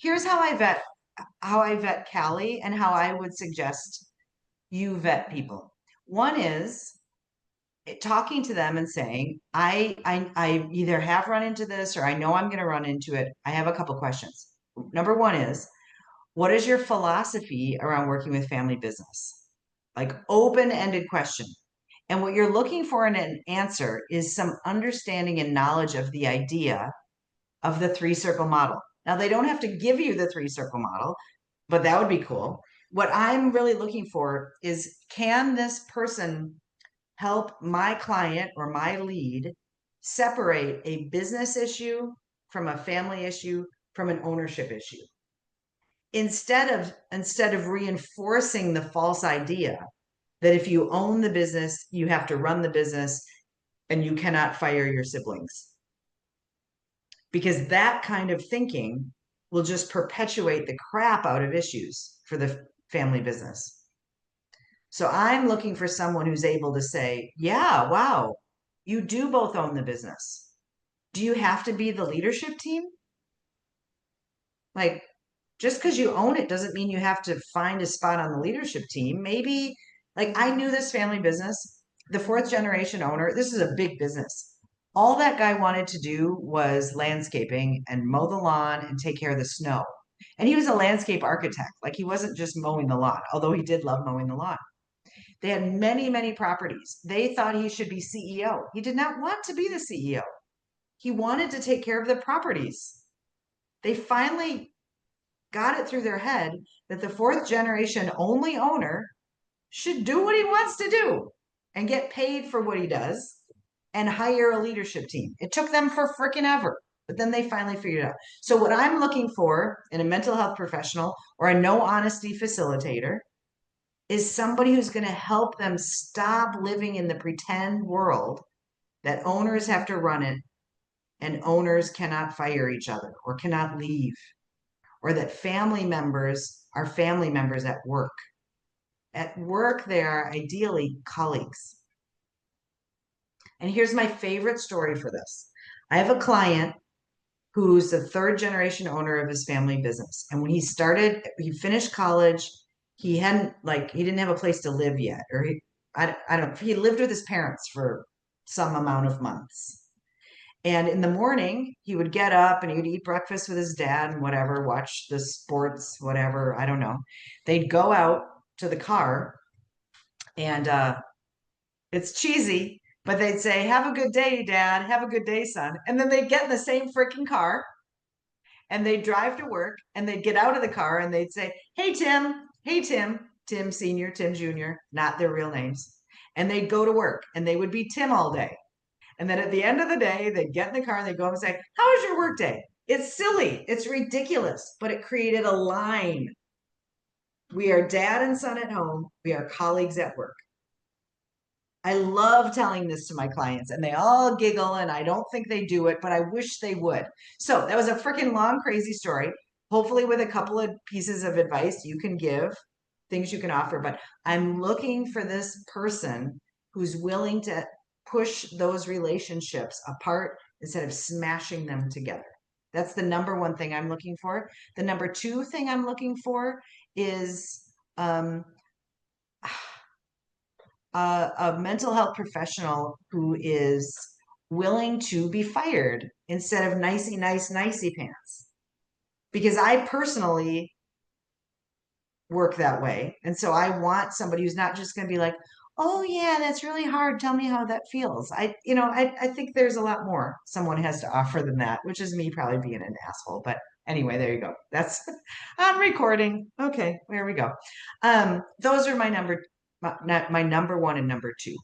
here's how I vet Callie and how I would suggest you vet people. One is talking to them and saying, I either have run into this or I know I'm going to run into it. I have a couple questions. Number one is, what is your philosophy around working with family business? Like open-ended question. And what you're looking for in an answer is some understanding and knowledge of the idea of the three circle model. Now, they don't have to give you the three circle model, but that would be cool. What I'm really looking for is, can this person help my client or my lead separate a business issue from a family issue from an ownership issue? Instead of reinforcing the false idea that if you own the business, you have to run the business and you cannot fire your siblings. Because that kind of thinking will just perpetuate the crap out of issues for the family business. So I'm looking for someone who's able to say, yeah, wow, you do both own the business. Do you have to be the leadership team? Like, just because you own it doesn't mean you have to find a spot on the leadership team. Maybe, like, I knew this family business, the fourth generation owner, this is a big business. All that guy wanted to do was landscaping and mow the lawn and take care of the snow. And he was a landscape architect. Like, he wasn't just mowing the lawn, although he did love mowing the lawn. They had many, many properties. They thought he should be CEO. He did not want to be the CEO. He wanted to take care of the properties. They finally got it through their head that the fourth generation only owner should do what he wants to do and get paid for what he does and hire a leadership team. It took them for freaking ever, but then they finally figured it out. So, what I'm looking for in a mental health professional or a no honesty facilitator is somebody who's going to help them stop living in the pretend world that owners have to run it and owners cannot fire each other or cannot leave, or that family members are family members at work. At work, they are ideally colleagues. And here's my favorite story for this. I have a client who's the third generation owner of his family business. And when he finished college, he didn't have a place to live yet, or I don't, he lived with his parents for some amount of months. And in the morning, he would get up and he would eat breakfast with his dad and whatever, watch the sports, whatever, I don't know. They'd go out to the car and it's cheesy, but they'd say, "Have a good day, Dad. Have a good day, son." And then they'd get in the same freaking car and they'd drive to work and they'd get out of the car and they'd say, "Hey, Tim. Hey, Tim. Tim Sr., Tim Jr., not their real names." And they'd go to work and they would be Tim all day. And then at the end of the day, they'd get in the car and they'd go home and say, "How was your work day?" It's silly. It's ridiculous, but it created a line. We are dad and son at home. We are colleagues at work. I love telling this to my clients and they all giggle and I don't think they do it, but I wish they would. So that was a freaking long, crazy story. Hopefully, with a couple of pieces of advice you can give, things you can offer. But I'm looking for this person who's willing to push those relationships apart instead of smashing them together. That's the number one thing I'm looking for. The number two thing I'm looking for is a mental health professional who is willing to be fired instead of nicey pants. Because I personally work that way. And so I want somebody who's not just going to be like, "Oh yeah, that's really hard. Tell me how that feels." I think there's a lot more someone has to offer than that, which is me probably being an asshole. But anyway, there you go. That's on recording. Okay, there we go. Those are my number one and number two.